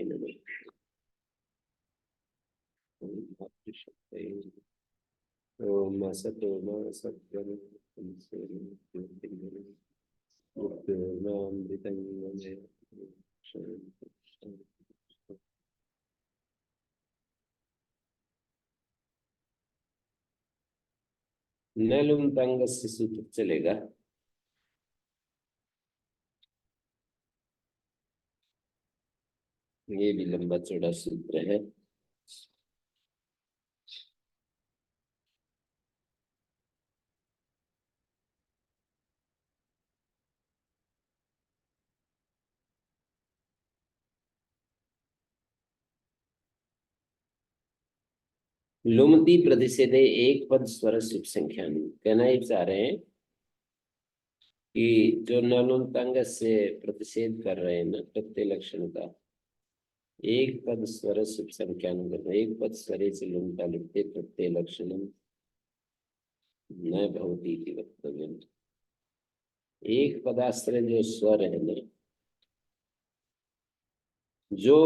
नमः। ओम असतो मा सत्यं न लुम तंग से सूत्र चलेगा। ये भी लंबा चौड़ा सूत्र है। लुमती प्रतिषेधे एक पद स्वर शुभ संख्या। कहना ही चाह रहे हैं कि जो नलुंतंग से प्रतिषेध कर रहे हैं ना प्रत्यय लक्षण का, एक पद स्वर शुभ संख्या, एक पद स्वरे से लुमता लिखते प्रत्यय लक्षण न भवती इति वक्तव्यम्। एक पदाश्रय जो स्वर है ना, जो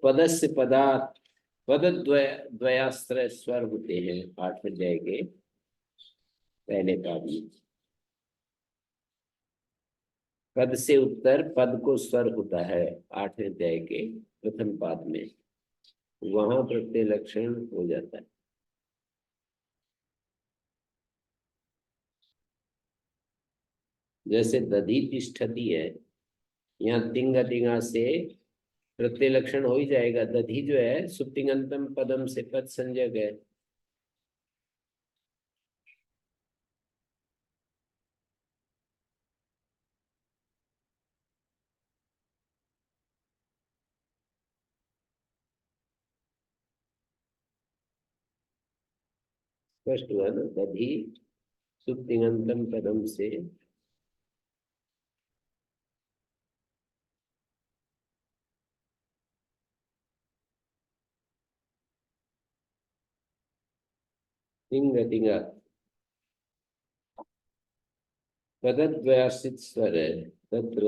पदस्य पदार्थ पद द्वयाश्रय स्वर होते हैं 8 अध्याय के पहले पाद में। पद से उत्तर पद को स्वर होता है 8वें अध्याय के प्रथम पाद में, वहां प्रत्यय लक्षण हो जाता है। जैसे दधि तिष्ठति है, यहाँ तिंग तिंगा से प्रत्यय लक्षण हो ही जाएगा। दधि जो है सुप्तिंगंतम पदम से पद संज्ञक है। स्पष्ट हुआ ना, दधि सुप्तिंगंतम पदम से तिंग तिंगा पदद्वयाश्रित स्वर है, तत्र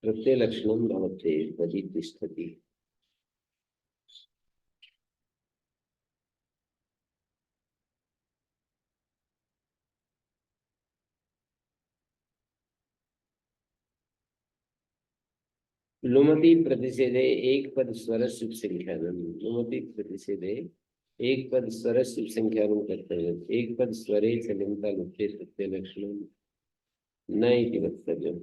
प्रत्यय लक्षणं भवते दधि तिष्ठति। लुमति प्रतिषेधे एक पद स्वर शुभ संख्यानम। लुमति प्रतिषेधे एक पद स्वर शुभ संख्यानम करते हैं। एक पद स्वरे चलिंता लुप्ते प्रत्यय लक्षणम न इति वक्तव्यम्।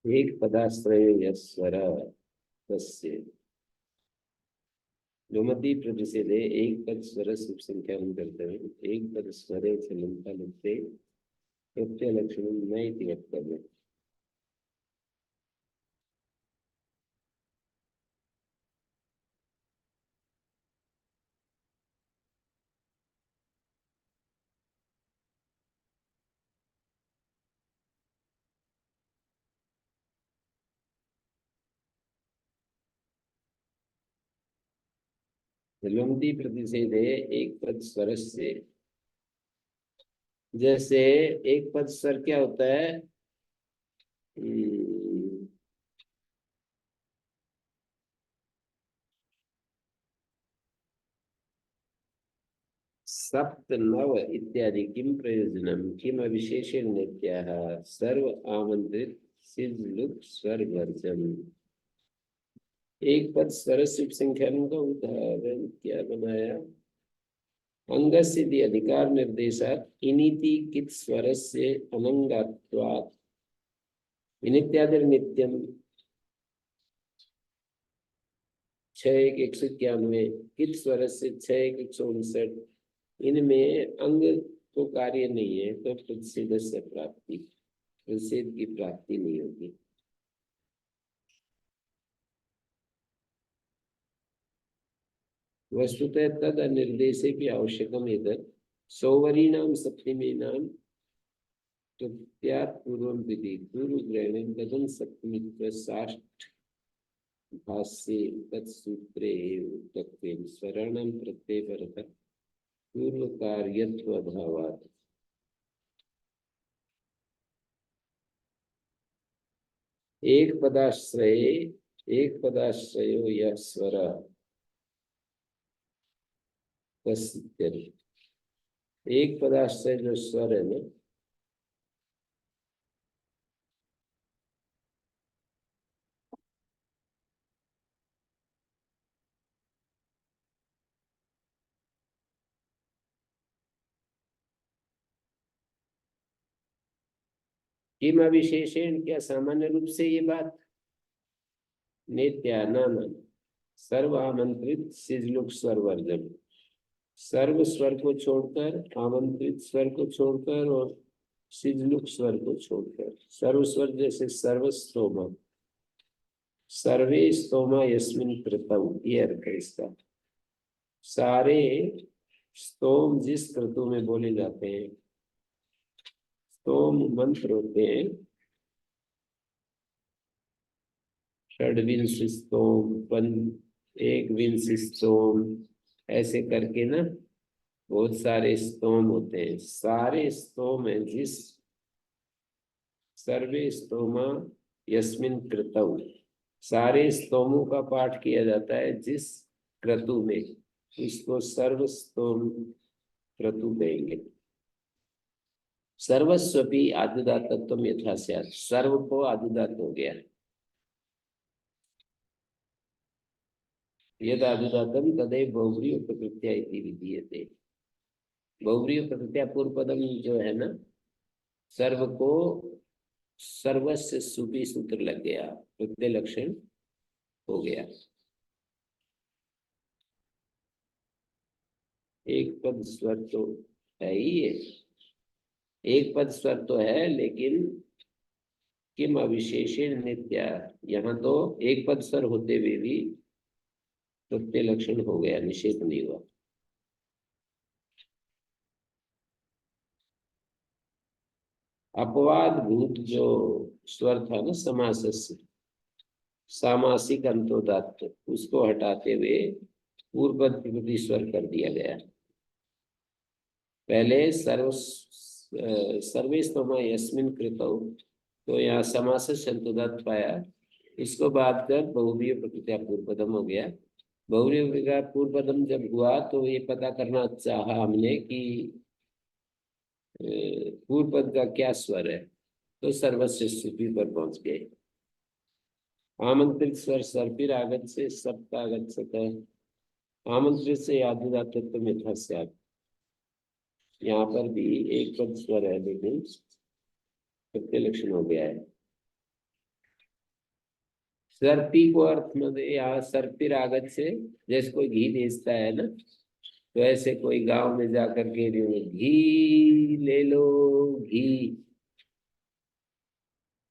एक पदाश्रय यस्वर तस्य। लुमति प्रतिषेधे एक पद स्वर शुभ संख्यानम करते हैं। एक पद स्वरे चलिंता लुप्ते प्रत्यय लक्षणम न इति वक्तव्यम्। लुमति प्रतिषेधे एक पद स्वर से, जैसे एक पद स्वर क्या होता है, सप्त नव इत्यादि किम प्रयोजनम किम अविशेषेण नित्याः सर्व आमंत्रित सिद्ध लुक स्वर वर्जम। एक पद स्वर शुभ संख्यान का उदाहरण क्या बनाया, अंगस्य अधिकार निर्देशात इनिति कित स्वरस्य अनंगात्वात् इनित्यादि नित्यम 6-191 कित स्वरस्य 6-159। इनमें अंग को कार्य नहीं है तो प्रतिषेध से प्राप्ति, प्रतिषेध की प्राप्ति नहीं होगी। वस्तुतः तद निर्देशे की आवश्यकम एतत् सौवरीणाम सप्तमीनाम प्रत्यात् पूर्वं विधि पूर्व ग्रहण गगन सप्तमी साष्ट भाष्ये तत्सूत्रे उक्तत्वेन स्वराणां प्रत्यय परतः पूर्व कार्यत्व अभावात् एक पदाश्रयो यह स्वर तस्य एक पदाश्रय जो स्वर है ना, किम अविशेषण, क्या सामान्य रूप से ये बात नित्यानाम सर्व आमंत्रित सिजलुक स्वर वर्जन, सर्व स्वर को छोड़कर, आमंत्रित स्वर को छोड़कर और सिजलुक स्वर को छोड़कर, सर्व स्वर जैसे सर्वस्तोमा, सर्वे स्तोमा यस्मिन कृतौ, ये अर्थ है इसका। सारे स्तोम जिस क्रतु में बोले जाते हैं, स्तोम मंत्र होते हैं, षड्विंश स्तोम, एक विंश स्तोम, ऐसे करके ना बहुत सारे स्तोम होते हैं। सारे स्तोम है जिस, सर्वे स्तोमा यस्मिन क्रतौ, सारे स्तोमों का पाठ किया जाता है जिस क्रतु में, इसको सर्व स्तोम क्रतु कहेंगे। सर्वस्वपि आदिदातत्व यथा स्यात्, सर्व को आदिदात हो गया, यद आदिदातम तदैव बहुव्रीहि प्रकृत्या इति विधीयते। बहुव्रीहि प्रकृत्या पूर्व पदम जो है ना, सर्व को सर्वस्य सुपी सूत्र लग गया, प्रत्यय लक्षण हो गया। एक पद स्वर तो है ही है, एक पद स्वर तो है, लेकिन किम अविशेषण नित्या, यहाँ तो एक पद स्वर होते हुए भी प्रत्यय लक्षण हो गया, निषेध नहीं हुआ। अपवाद भूत जो स्वर था ना समासस्य, सामासिक अंतोदात्त, उसको हटाते हुए पूर्व विभूति स्वर कर दिया गया। पहले सर्वे स्तोमा यस्मिन कृतौ, तो यहाँ समासस्य अंतोदात्त पाया, इसको बात कर बहुव्रीहि प्रकृत्या पूर्व पदम हो गया। बहुव्रीहि का पूर्व पदम जब हुआ तो ये पता करना चाहा हमने कि पूर्व पद का क्या स्वर है, तो सर्वस्य सुपी पर पहुंच गए। आमंत्रित स्वर सर्पिर आगत से सप्तागत सतह, आमंत्रित से आदिदातत्व में था स्यात्, यहाँ पर भी एक पद स्वर है लेकिन प्रत्यय लक्षण हो गया है। सर्पी को अर्थ में यहाँ सर्पिर आगत से, जैसे कोई घी बेचता है ना, तो ऐसे कोई गांव में जाकर के घी ले लो घी,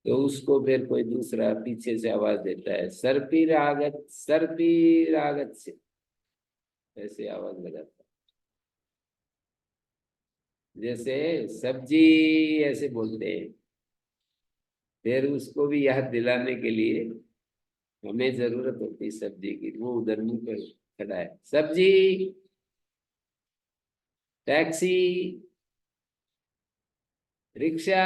तो उसको फिर कोई दूसरा पीछे से आवाज देता है सर्पीर आगत से, ऐसे आवाज लगाता है। जैसे सब्जी ऐसे बोलते हैं, फिर उसको भी याद दिलाने के लिए हमें जरूरत होती है सब्जी की, वो उधर मुंह पर खड़ा है, सब्जी, टैक्सी, रिक्शा,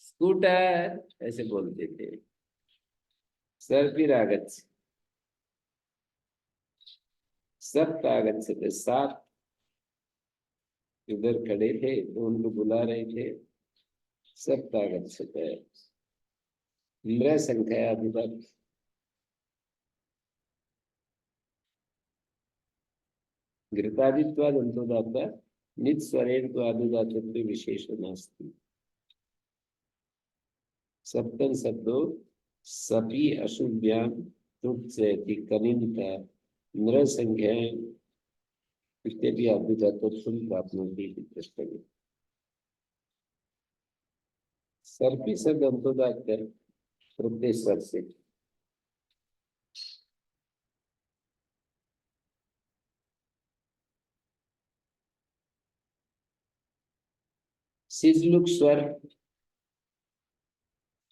स्कूटर, ऐसे बोलते थे। सर्पीर आगत से, सब आगत से थे, सात इधर खड़े थे तो उनको बुला रहे थे, सब ताकत से है। नृ संख्या विभक्त, घृतादित्वाद अंतोदाता निज स्वरेण तो आदिदातत्व विशेष नास्ति। सप्तम शब्दों सपी अशुभ्याम तुट से कनिंता नृ संख्या इत्यादि आदिदातत्व प्राप्नोति प्रश्न। सर्पी शब्द अंतोदात कर प्रत्यय स्वर से, सिजलुक स्वर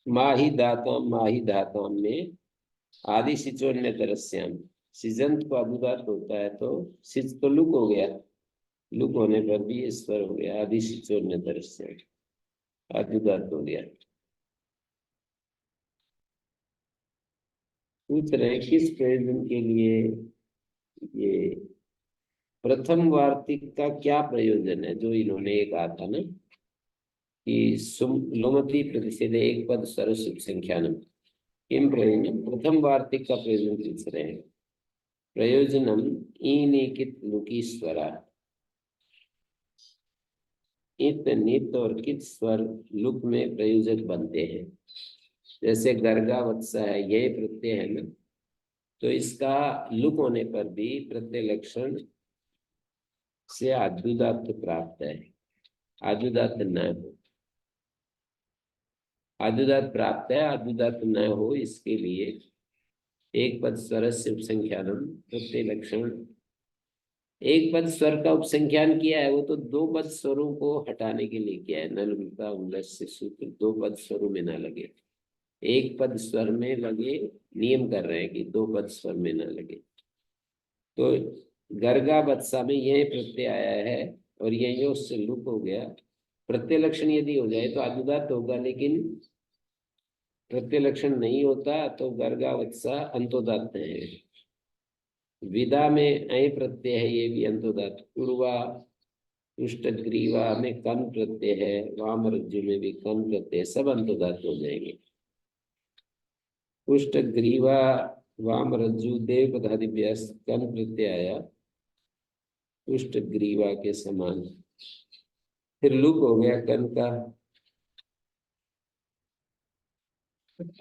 माही धाताम में आदि सिचोन्य तरस्याम। सिजंत को अनुदात होता है तो सिज तो लुक हो गया, लुक होने पर भी ये स्वर हो गया आदि सिचोन्य तरस्याम, अनुदात हो गया। पूछ रहे किस प्रयोजन के लिए ये प्रथम वार्तिक का क्या प्रयोजन है, जो इन्होंने ये कहा था ना कि सुम लोमति प्रतिषेध एक पद सरस्वती संख्यानम, किम प्रयोजन, प्रथम वार्तिक का प्रयोजन पूछ रहे हैं। प्रयोजनम ईनिकित लुकी स्वरा, इत नित और कित स्वर लुक में प्रयोजक बनते हैं। जैसे गर्गा वत्सा है, ये प्रत्यय है ना, तो इसका लुक होने पर भी प्रत्यय लक्षण से आद्युदात्त प्राप्त है, आद्युदात्त न हो, आद्युदात्त प्राप्त है, आद्युदात्त न हो इसके लिए एक पद स्वर से उपसंख्यानम प्रत्यय लक्षण। एक पद स्वर का उपसंख्यान किया है, वो तो दो पद स्वरों को हटाने के लिए किया है। नलुता उल्लस्य सूत्र दो पद स्वरों में ना लगे, एक पद स्वर में लगे, नियम कर रहे हैं कि दो पद स्वर में ना लगे। तो गर्गा बत्सा में यह प्रत्यय आया है और ये उससे लुप हो गया। प्रत्यय लक्षण यदि हो जाए तो आदुदात होगा, लेकिन प्रत्यय लक्षण नहीं होता तो गर्गा वत्सा अंतोदात है। विदा में ऐ प्रत्यय है, ये भी अंतोदात। पूर्वा पृष्ठग्रीवा में कन प्रत्यय है, वाम रज्जु में भी कन प्रत्यय, सब अंतोदात हो जाएंगे। पृष्ठग्रीवा वाम रज्जु देव पदादिभ्यास कन प्रत्यय आया पृष्ठग्रीवा के समान, फिर लुक हो गया कन का।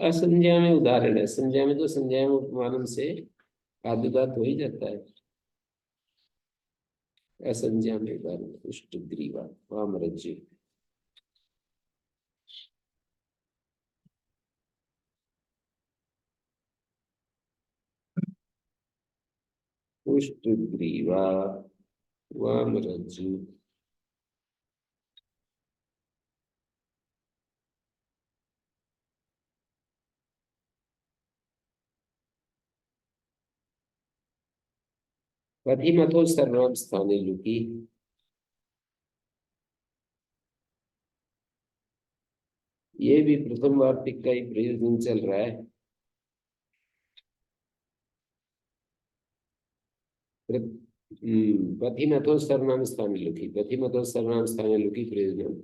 असंज्ञा में उदाहरण है, संज्ञा में तो संज्ञा में उपमानम से आदुदात हो ही जाता है। असंज्ञा में उदाहरण पृष्ठग्रीवा वाम रज्जु। पुष्टग्रीवा वामरज्जु पथिमथो सर्वाम स्थाने लुकी। ये भी प्रथम वार्तिक का ही प्रयोजन चल रहा है। पथिमथो सर्वनाम स्थाने लुकी, पथिमथो सर्वनाम स्थाने लुकी प्रयोजनम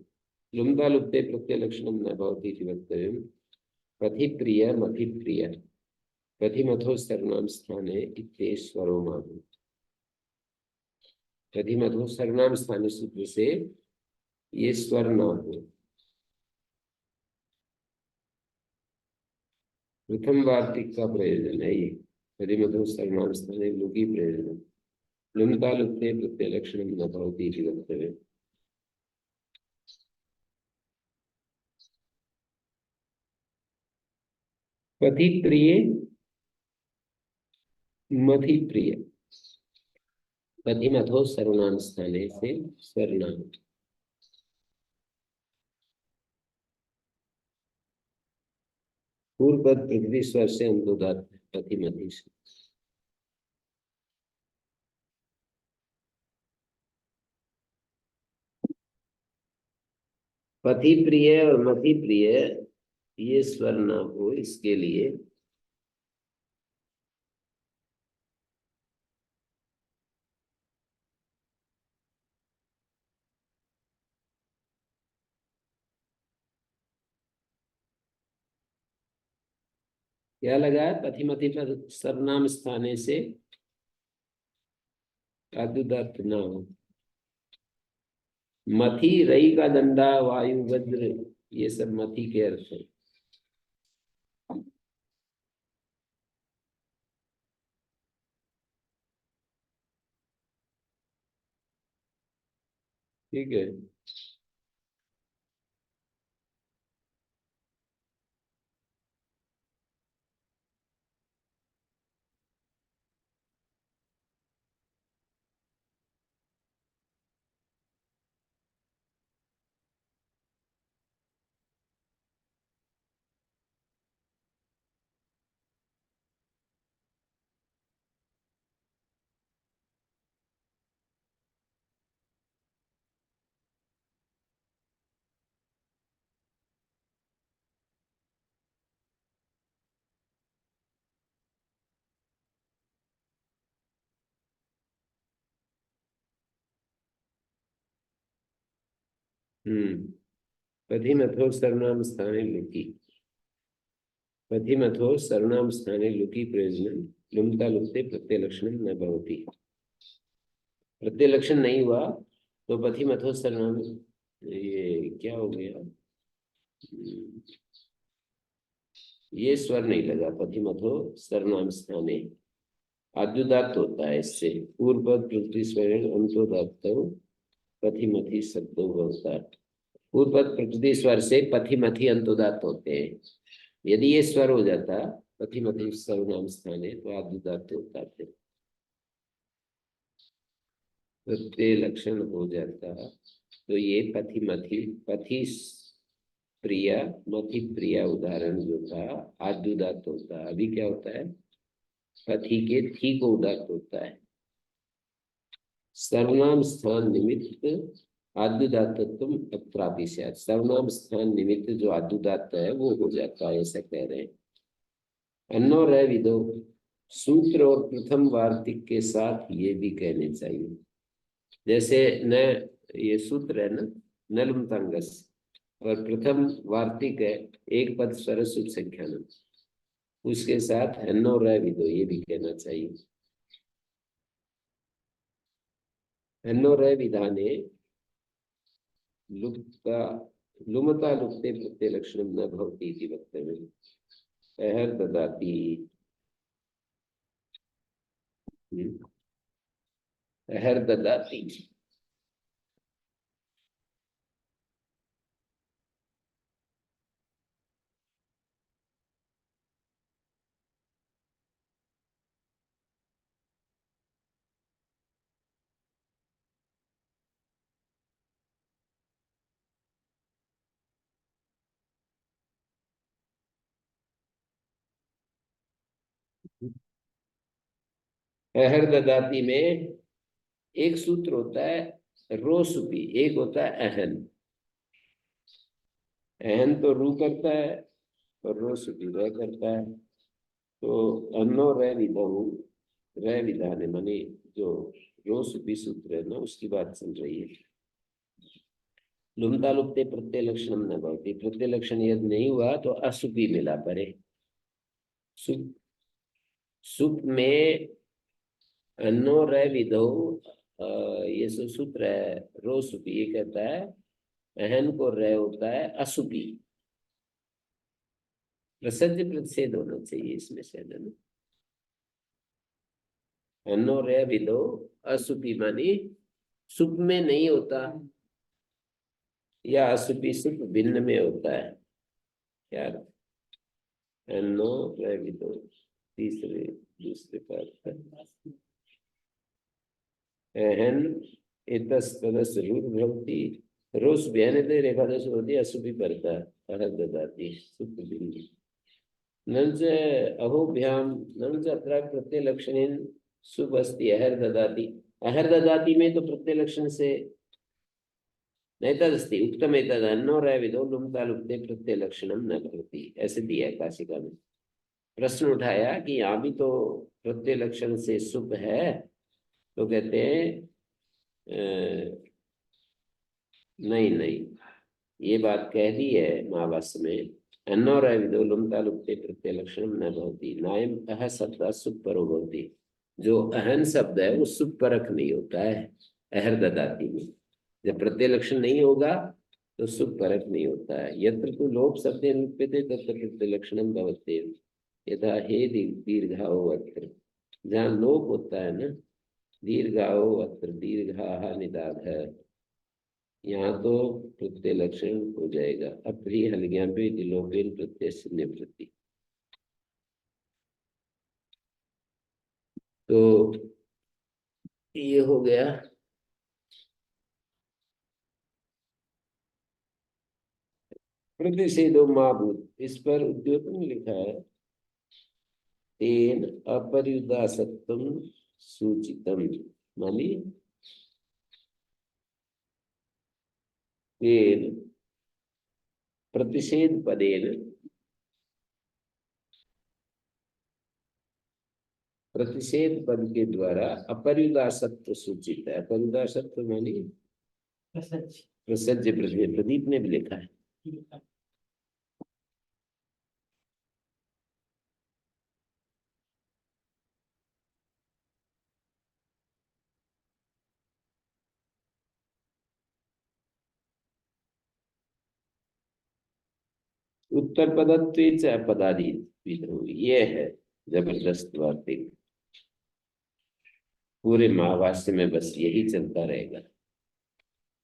लुम्बा लुप्ते प्रत्यय लक्षणम न भवति इति वक्तव्यम्। पथि प्रिय मथि प्रिय पथिमथो सर्वनाम स्थाने इत्येश्वरो माहु। पथिमथो सर्वनाम स्थाने सूत्र से ये स्वर ना हो। प्रथम वार्तिक का प्रयोजन है ये, पथिमथो सर्वनाम स्थाने लुकी प्रयोजन लुम्बा लुप्ते प्रत्यय लक्षणम न भवति इति वक्तव्यम्। पथि प्रिय मथि प्रिय, पथिमथो सर्वनाम स्थाने से सर्वनाम। पूर्व पद प्रकृति स्वर से अंतोदात पथिमथि से। पथि प्रिय और मथि प्रिय ये स्वर ना हो इसके लिए क्या लगा है, पथिमथि पर सर्वनाम स्थाने से आदुदात ना हो। मथि रई का दंडा वायु वज्र ये सब मथि के अर्थ है। ठीक है। पथिमथो सर्वनाम स्थाने लुकी, पथिमथो सर्वनाम स्थाने लुकी प्रयोजनम लुमता लुप्ते प्रत्ययलक्षणम न भवति। प्रत्ययलक्षण नहीं हुआ तो पथिमथो सर्वनाम, ये क्या हो गया, ये स्वर नहीं लगा। पथिमथो सर्वनाम स्थाने आद्युदात्त होता है, इससे पूर्व पद प्रकृति स्वर अंतोदात्त पथिमथी शब्दों होता है। पूर्व पद प्रकृति स्वर से पथिमथी अंतोदात्त होते हैं। यदि ये स्वर हो जाता पथिमथी सर्वनाम स्थाने तो आद्युदात्त होता थे, प्रत्यय लक्षण हो जाता। तो ये पथिमथी, पथि प्रिया मथि प्रिया उदाहरण जो था आद्युदात्त होता। अभी क्या होता है, पथि के थी को उदात्त होता है। सर्वनाम स्थान निमित्त आद्युदात्तत्व अत्रापिस्यात्, सर्वनाम स्थान निमित्त जो आद्युदात्त है वो हो जाता है, ऐसा कह रहे हैं। अन्नो रह विदो, सूत्र और प्रथम वार्तिक के साथ ये भी कहने चाहिए। जैसे न, ये सूत्र है ना, नलुमतांगस, और प्रथम वार्तिक है एक पद स्वर शुभ संख्यानम, उसके साथ अन्नो रह विदो ये भी कहना चाहिए। अन्नो रह विधाने लुप्ता लुमता लुप्ते प्रत्ययलक्षणं न भवति इति वक्तव्यम्। अहर ददाति, अहर ददाति, अहर ददाति में एक सूत्र होता है रोसुपी, एक होता है अहन। अहन तो रू करता है और रोसुपी रह करता है। तो अन्नो रह विधौ, रह विधान माने जो रोसुपी सूत्र है ना, उसकी बात चल रही है। लुमता लुप्ते प्रत्यय लक्षण न भवति, प्रत्यय लक्षण यदि नहीं हुआ तो असुपी मिला परे। सुप, सुप में अन्नो रह विधौ, ये सूत्र है रोसुपी, ये कहता है अहन को रह होता है असुपी। प्रसज्य प्रतिषेध होना चाहिए इसमें से, है ना। अन्नो रह विधौ असुपी मानी सुप में नहीं होता, या असुपी सुप भिन्न में होता है। यार अन्नो रह विधौ तीसरे दूसरे पाठ अहन इतस्तदस रूप भवति, रोस व्यनते रेखादश होती असुपी पड़ता अहर ददाति सुप भिन्न नंच अहोभ्याम नंच अत्र प्रत्यय लक्षणेन शुभ अस्ति अहर ददाति। अहर ददाति में तो प्रत्यय लक्षण से नैतदस्ति उत्तम एतद अन्नो रह विदो लुमता लुप्ते प्रत्यय लक्षणम न भवति, ऐसे दिया है काशिका में। प्रश्न उठाया कि यहाँ भी तो प्रत्यय लक्षण से शुभ है, तो कहते हैं नहीं नहीं, ये बात कह दी है महाभाष्य में, अन्नो रह विदो लुमता लुप्ते प्रत्यय लक्षणम न भवति नायम अह शब्द शुभ परो भवति। जो अहन शब्द है वो शुभ परक नहीं होता है अहर ददाति में। जब प्रत्यय लक्षण नहीं होगा तो शुभ परक नहीं होता है। यत्र तो लोप शब्द निरूप्यते तत्र प्रत्यय लक्षणम भवते, यथा हे दीर्घाओ अत्र, जहाँ लोप होता है ना, दीर्घाओ अत्र दीर्घा निदाघ, यहाँ तो प्रत्यय लक्षण हो जाएगा। अपरी हलज्ञा पे दिलोपेन प्रत्यय से निवृत्ति। तो ये हो गया। प्रतिषेधो महाभूत, इस पर उद्योतन लिखा है तेन अपरियुदासत्वम सूचितम, मानी तेन प्रतिषेध पदेन, प्रतिषेध पद के द्वारा अपरियुदासत्व सूचित है। अपरियुदासत्व मानी प्रसज्य प्रदीप ने भी लिखा है। उत्तर पदत्वे च अपदादि विधौ, ये है जबरदस्त वार्तिक। पूरे महाभाष्य में बस यही चलता रहेगा,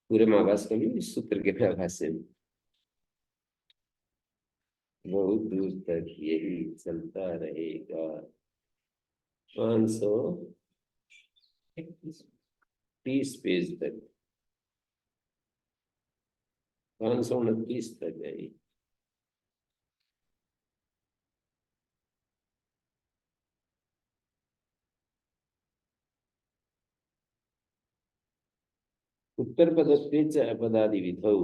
पूरे महाभाष्य में, इस सूत्र के महाभाष्य में बहुत दूर तक यही चलता रहेगा। 530 पेज तक, 529 तक है ये। उत्तर पदत्वे च अपदादि विधौ,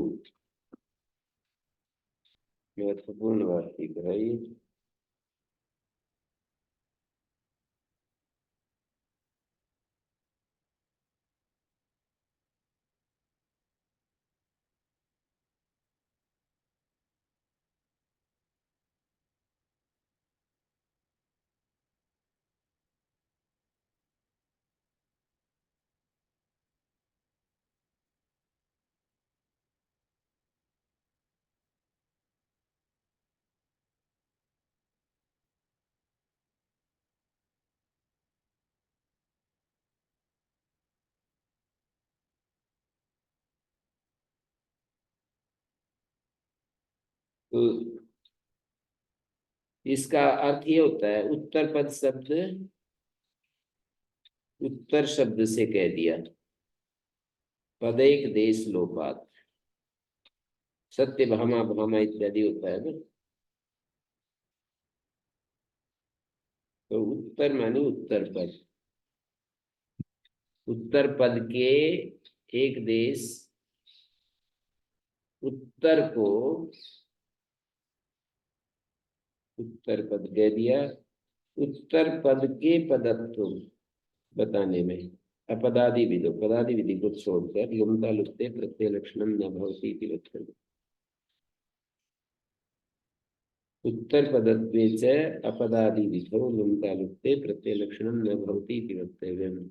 महत्वपूर्ण वार्तिक है ये। तो इसका अर्थ ये होता है, उत्तर पद शब्द उत्तर शब्द से कह दिया, पदैक देश लोपात, सत्य भामा भामा इत्यादि होता है ना। तो उत्तर माने उत्तर पद, उत्तर पद के एक देश उत्तर को उत्तर पद कह दिया। उत्तर पद के पदत्व बताने में अपदादि विधि, पदादि विधि को छोड़कर लुमता लुप्ते प्रत्यय लक्षणम न भवति इति वक्तव्यम्। उत्तर पदत्वे च अपदादि विधौ लुमता लुप्ते प्रत्यय लक्षणम न भवति इति वक्तव्यम्।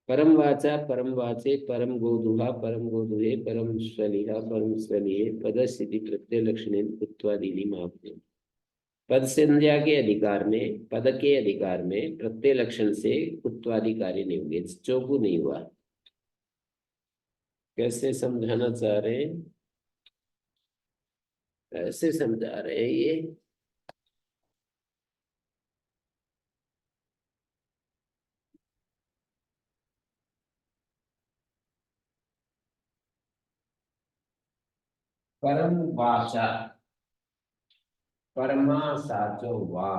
परम वाचा परम वाचे परम गोदुहा परम गोदुहे परम स्वलिहा परम स्वलिहे पदस्थिति प्रत्यय लक्षणेन उत्वादीनि मापने। पद संज्ञा के अधिकार में, पद के अधिकार में प्रत्यय लक्षण से उत्वादी कार्य नहीं होंगे, चौगु नहीं हुआ। कैसे समझाना चाह रहे हैं? ऐसे समझा रहे हैं ये, परम वाचा परमा साचो वा,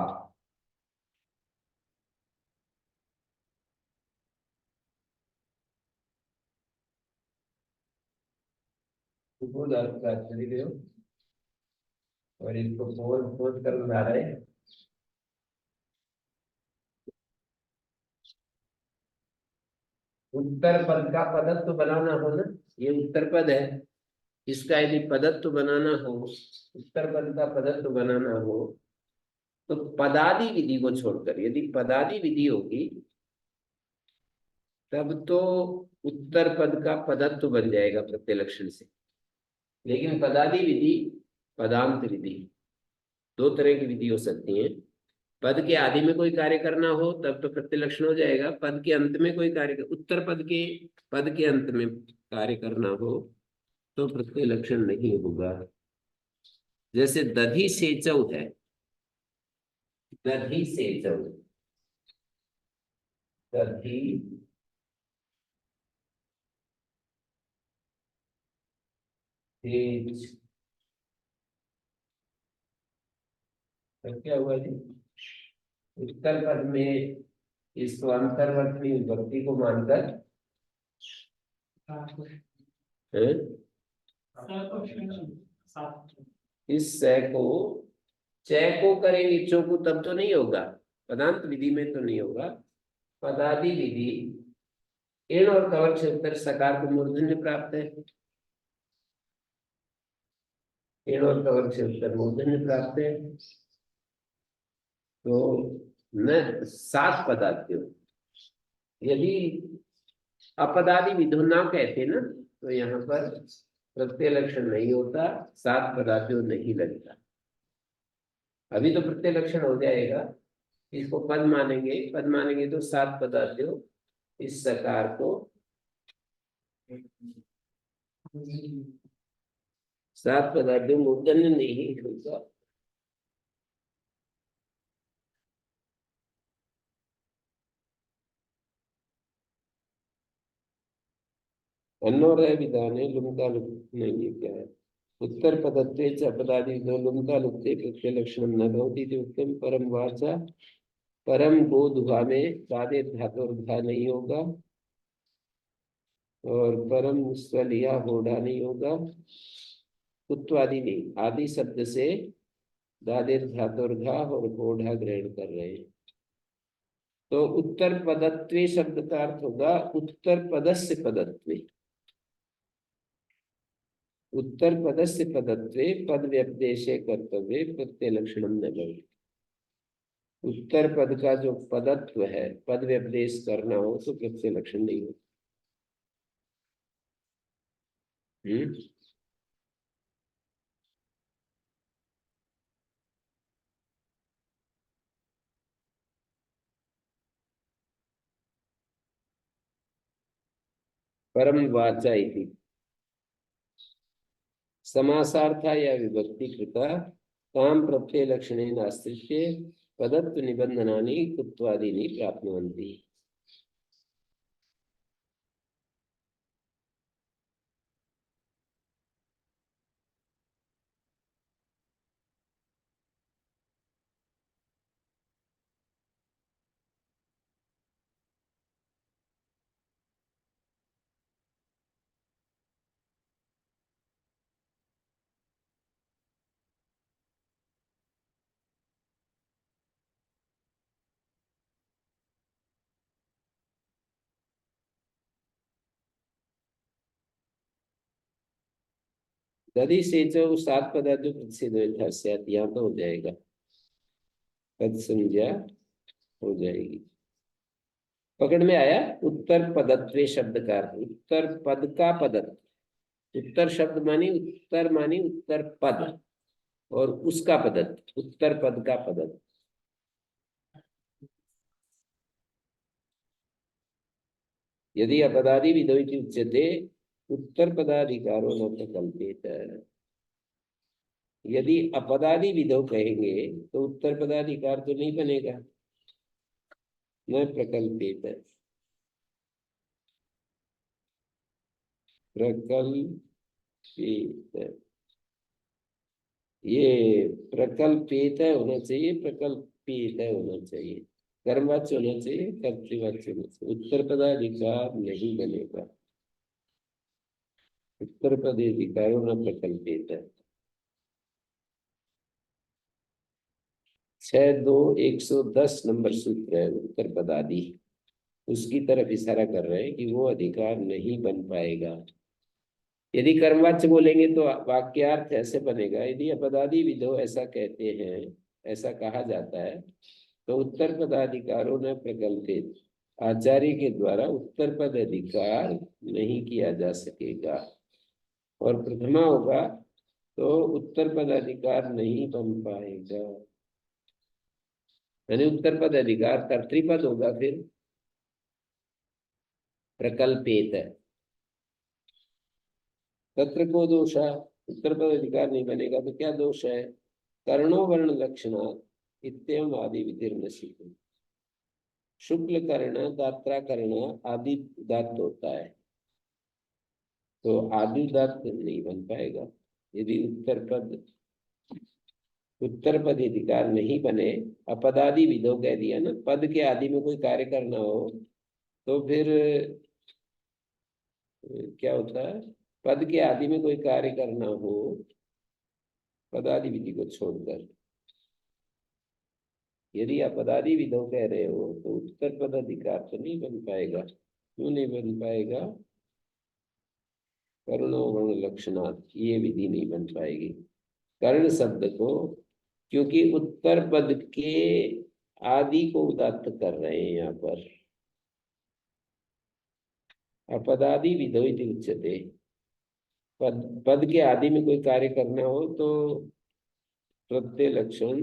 खुद अर्थ का आश्चर्य हो, और इसको खोल खोल कर बता रहे हैं। उत्तर पद का पदत्व बनाना हो ना, ये उत्तर पद है, इसका यदि पदत्व बनाना हो, उत्तर पद का पदत्व बनाना हो, तो पदादि विधि को छोड़कर, यदि पदादि विधि होगी तब तो उत्तर पद का पदत्व बन जाएगा प्रत्यय लक्षण से। लेकिन पदादि विधि, पदांत विधि, दो तरह की विधि हो सकती है। पद के आदि में कोई कार्य करना हो तब तो प्रत्यय लक्षण हो जाएगा, पद के अंत में कोई कार्य, उत्तर पद के अंत में कार्य करना हो तो प्रत्यय लक्षण नहीं होगा। जैसे दधि सेचौ है, दधि सेचौ, दधि सेच, तो क्या हुआ जी? उत्तर पद में इसको अंतर्वर्ती विभक्ति को मानकर है? इस से को च को करेंगे, चो को तब तो नहीं होगा, पदांत विधि में तो नहीं होगा। पदादि विधि एण और कवच से उत्तर सकार को मूर्धन्य प्राप्त है। एण और कवच से उत्तर मूर्धन्य प्राप्त है। तो न सात पदार्थ यदि अपदादि विधो ना कहते ना तो यहाँ पर प्रत्यय लक्षण नहीं होता, सात पदार्थों नहीं लगता। अभी तो प्रत्यय लक्षण हो जाएगा, इसको पद मानेंगे, पद मानेंगे तो सात पदार्थों इस सकार को सात पदार्थों मूर्धन्य नहीं होगा। अन्नोरय विधाने लुमका लुप्त नहीं, ये क्या है? उत्तर पदत्वे च अपदादि लुमका लुप्ते प्रत्यय लक्षणम न भवति इति उत्तम। परम वाचा परम बोधुआ में दादे धातुर्धा नहीं होगा और परम स्वलिया होड़ा नहीं होगा। उत्वादि नहीं, आदि शब्द से दादे धातुर्धा और होड़ा ग्रहण कर रहे हैं। तो उत्तर पदत्वे शब्द का अर्थ होगा उत्तर पदस्य पदत्वे। उत्तर पदस्य पदत्वे पद व्यपदेशे कर्तव्य प्रत्यय लक्षणम न भवति। उत्तर पद का जो पदत्व है, पद व्यपदेश करना हो तो प्रत्यय लक्षण नहीं हो। परम वाचा इति समासार्था या विभक्ति कृता ताम प्रत्यय लक्षणेन आश्रित्य पदत्व निबंधनानि कुत्वादीनि प्राप्नुवन्ति। दधि से जो सात पदार्थों प्रतिषेध यथास्यात्, यहाँ तो हो जाएगा, पद संज्ञा हो जाएगी। पकड़ में आया? उत्तर पदत्वे शब्द का अर्थ उत्तर पद का पदत्व। उत्तर शब्द मानी उत्तर पद और उसका पदत्व, उत्तर पद का पदत्व। यदि अपदादि विधो इति उच्यते उत्तर पदाधिकारो न प्रकल्पित। यदि अपदादि विधो कहेंगे तो उत्तर पदाधिकार तो नहीं बनेगा, न प्रकल्पित। प्रकल्पित, ये प्रकल्पित होना चाहिए, प्रकल्पित होना चाहिए, कर्मवाच्य होना चाहिए, कर्तृवाच्य होना चाहिए। उत्तर पदाधिकार नहीं बनेगा, उत्तर पदाधिकारो न प्रकल्पित। 6-2-110 नंबर सूत्र है उत्तर पदादि, उसकी तरफ इशारा कर रहे हैं कि वो अधिकार नहीं बन पाएगा। यदि कर्मवाच्य बोलेंगे तो वाक्यार्थ ऐसे बनेगा, यदि अपदादि विधो ऐसा कहते हैं, ऐसा कहा जाता है, तो उत्तर पदाधिकारों ने प्रकल्पित, आचार्य के द्वारा उत्तर पद अधिकार नहीं किया जा सकेगा। और प्रथमा होगा तो उत्तर पद अधिकार नहीं बन पाएगा, यानी उत्तर पद अधिकार कर्तृपद होगा, फिर प्रकल्पित है। तत्र को दोष है, उत्तर पद अधिकार नहीं बनेगा तो क्या दोष है? कर्णो वर्ण लक्षण इत्यम आदि विधिर्न सीखो। शुक्ल कर्ण दात्रा कर्ण आदि दात होता है, तो आदि दात नहीं बन पाएगा। यदि उत्तर पद अधिकार नहीं बने, अपदादि विधो कह दिया ना, पद के आदि में कोई कार्य करना हो तो फिर क्या होता है? पद के आदि में कोई कार्य करना हो पदादि विधि को छोड़कर, यदि आप पदादि विधौ कह रहे हो तो उत्तर पद अधिकार तो नहीं बन पाएगा। क्यों नहीं बन पाएगा? कर्णो वर्ण लक्षणात्, ये विधि नहीं बन पाएगी कर्ण शब्द को, क्योंकि उत्तर पद के आदि को उदात्त कर रहे हैं यहाँ पर। अपदादि विधौ इति उच्यते। पद के आदि में कोई कार्य करना हो तो प्रत्यय लक्षण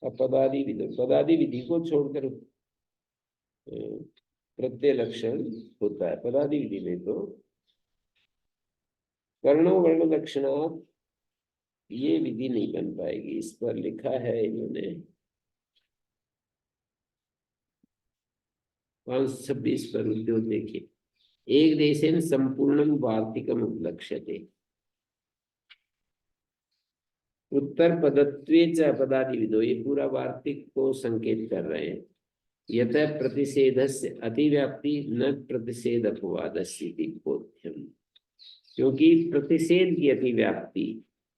अपदादि विधि, पदादि विधि को छोड़कर प्रत्यय लक्षण होता है। पदादि विधि में तो कर्णो वर्ण लक्षणात्, ये विधि नहीं बन पाएगी। इस पर लिखा है इन्होंने 526 पर उद्योग देखिए, एक देशेन संपूर्णं वार्तिकम उपलक्ष्यते। उत्तर पदत्वे च अपदादि विधो, ये पूरा वार्तिक को संकेत कर रहे हैं। यत प्रतिषेधस्य अतिव्याप्ति न प्रतिषेध अपवादस्यति बोध्यम, क्योंकि प्रतिषेध की अतिव्याप्ति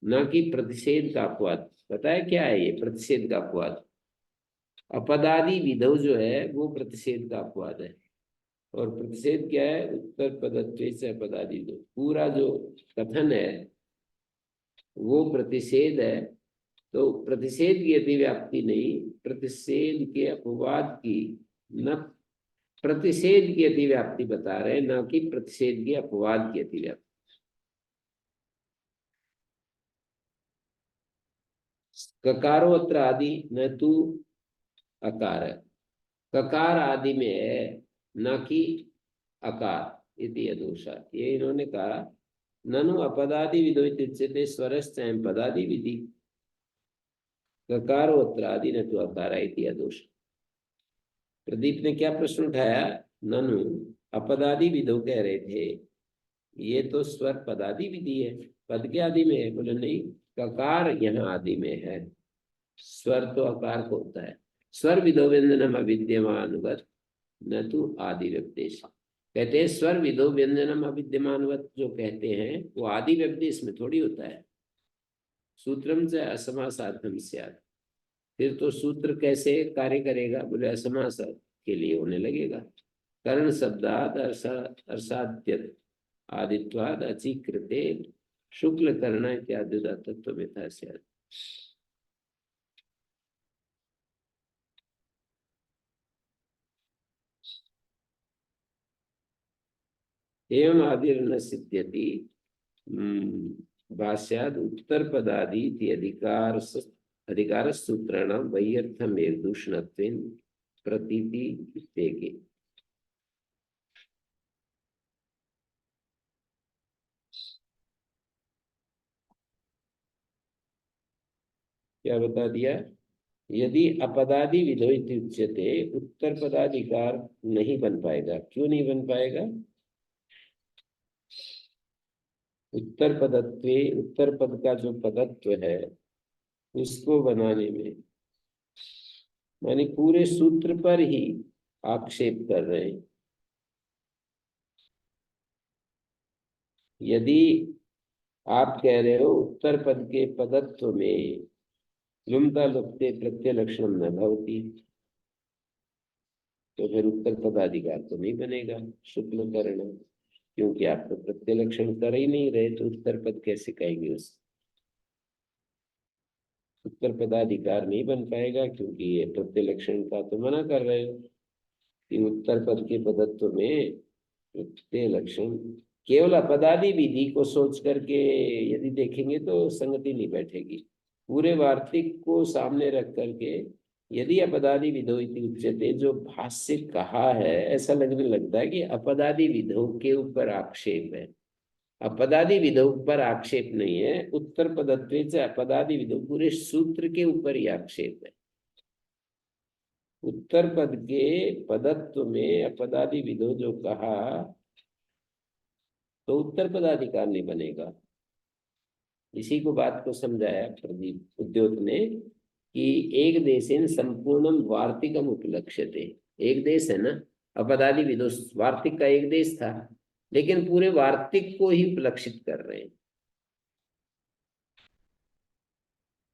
न कि प्रतिषेध का अपवाद। पता है क्या है ये प्रतिषेध का अपवाद? अपदादि विधौ जो है वो प्रतिषेध का अपवाद है। और प्रतिषेध क्या है? उत्तर पदत्वे से अपदादि विधौ, पूरा जो कथन है वो प्रतिषेध है। तो प्रतिषेध की अतिव्याप्ति नहीं, प्रतिषेध के अपवाद की, न प्रतिषेध की अतिव्याप्ति बता रहे, न कि प्रतिषेध के अपवाद की अतिव्याप्ति। ककारो अत्र आदि न तू अकार, ककार आदि में है न कि अकार इति अदोषा। ये इन्होंने कहा ननु अपदादि विधो इत्युच्यते स्वरश्च पदादि विधि, ककारो अत्र आदि न तू अकार इति अदोष। प्रदीप ने क्या प्रश्न उठाया? ननु अपदादि विधो कह रहे थे, ये तो स्वर पदादि विधि है, पद के आदि में है। बोले नहीं, ककार यहाँ आदि में है, स्वर तो आकार को होता है। स्वर विधो व्यंजनम अविद्यमानवत न तो आदि व्यपदेश। कहते हैं स्वर विधो व्यंजनम अविद्यमानवत, जो कहते हैं वो आदि व्यपदेश में थोड़ी होता है। सूत्रम से असमासार्थम स्यात्, फिर तो सूत्र कैसे कार्य करेगा? बोले असमास के लिए होने लगेगा। कर्ण शब्दाद अर्थात आदित्वाद अचीकृते शुक्ल कर्ण इत्यादि तत्व में था। एवं आदिर न सिद्ध्यति भाष्याद उत्तर पदादि अधिकार सूत्राणां वैयर्थम एक दूषणत्वेन प्रतीति इत्येके। क्या बता दिया? यदि अपदादि विधो इति उच्यते, उत्तर पदाधिकार नहीं बन पाएगा। क्यों नहीं बन पाएगा? उत्तर पदत्वे, उत्तर पद का जो पदत्व है उसको बनाने में, मानी पूरे सूत्र पर ही आक्षेप कर रहे हैं। यदि आप कह रहे हो उत्तर पद के पदत्व में लुमता लुप्ते प्रत्यय लक्षण न भवती, तो फिर उत्तर पदाधिकार तो नहीं बनेगा शुक्ल कर्ण, क्योंकि आप तो प्रत्यय लक्षण कर ही नहीं रहे, तो उत्तर पद कैसे कहेंगे? उस उत्तर पदाधिकार नहीं बन पाएगा, क्योंकि ये प्रत्यय लक्षण का तो मना कर रहे हो कि उत्तर पद के पदत्व में प्रत्यय लक्षण। केवल अपदादि विधि को सोच करके यदि देखेंगे तो संगति नहीं बैठेगी। पूरे वार्तिक को सामने रख करके यदि अपदादि विधो इति उच्यते, जो भाष्य कहा है, ऐसा लगने लगता है कि अपदादि विधो के ऊपर आक्षेप है। अपदादि विधो पर आक्षेप नहीं है, उत्तर पदत्वे से अपदादि विधो, पूरे सूत्र के ऊपर ही आक्षेप है। उत्तर पद के पदत्व में अपदादि विधो जो कहा, तो उत्तर पदाधिकार नहीं बनेगा। इसी को बात को समझाया प्रदीप उद्योत ने कि एक देशेन संपूर्णम वार्तिकम उपलक्ष्यते। एक देश है ना, अपदादि विधो वार्तिक का एक देश था, लेकिन पूरे वार्तिक को ही उपलक्षित कर रहे हैं।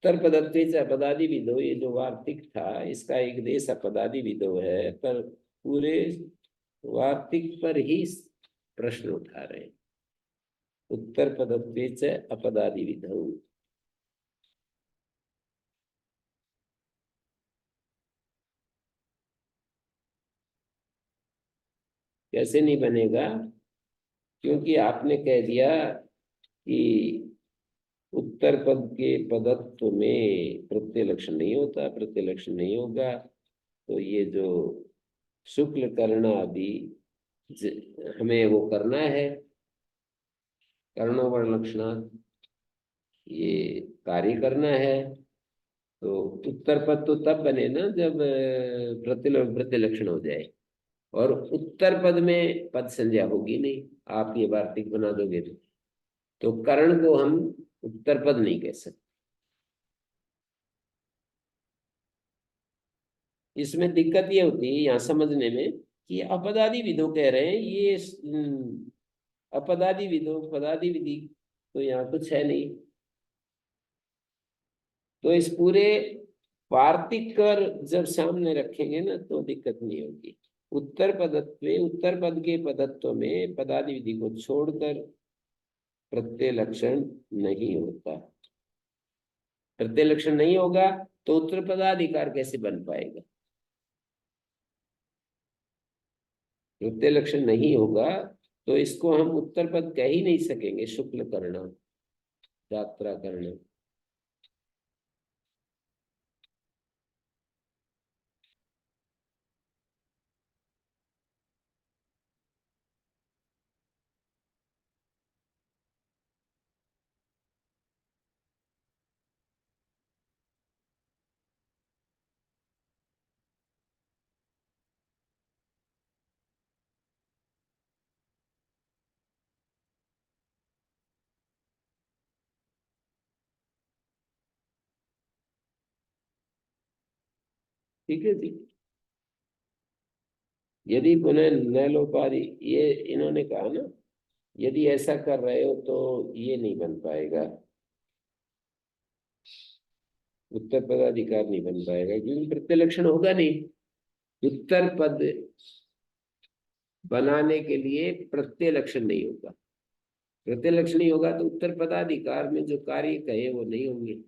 उत्तर पदत्वे अपदादि विधो, ये जो वार्तिक था इसका एक देश अपदादि विधो है, पर पूरे वार्तिक पर ही प्रश्न उठा रहे हैं। उत्तर पदत्वे अपदादि विधो, कैसे नहीं बनेगा? क्योंकि आपने कह दिया कि उत्तर पद के पदत्व में प्रत्यय लक्षण नहीं होता, प्रत्यय लक्षण नहीं होगा, तो ये जो शुक्ल कर्ण आदि हमें वो करना है, कर्णो वर्ण लक्षणात्, ये कार्य करना है। तो उत्तर पद तो तब बने ना जब प्रत्यय लक्षण हो जाए, और उत्तर पद में पद संज्ञा होगी नहीं, आप ये वार्तिक बना दोगे तो कर्ण को हम उत्तर पद नहीं कह सकते। इसमें दिक्कत ये होती है यहाँ समझने में कि अपदादि विधो कह रहे हैं, ये अपदादि विधो पदादि विधि तो यहाँ कुछ है नहीं, तो इस पूरे वार्तिक कर जब सामने रखेंगे ना तो दिक्कत नहीं होगी। उत्तर पदत्व, उत्तर पद के पदत्व में पदादि विधि को छोड़कर प्रत्यय लक्षण नहीं होता। प्रत्यय लक्षण नहीं होगा तो उत्तर पदाधिकार कैसे बन पाएगा? प्रत्यय लक्षण नहीं होगा तो इसको हम उत्तर पद कह ही नहीं सकेंगे। शुक्ल कर्ण, यात्रा कर्ण, ठीक है जी। यदि पुनः न लोपादि, ये इन्होंने कहा ना, यदि ऐसा कर रहे हो तो ये नहीं बन पाएगा, उत्तर पदाधिकार नहीं बन पाएगा, क्योंकि प्रत्यय लक्षण होगा नहीं। उत्तर पद बनाने के लिए प्रत्यय लक्षण नहीं होगा, प्रत्यय लक्षण नहीं होगा तो उत्तर पदाधिकार में जो कार्य कहे वो नहीं होंगे।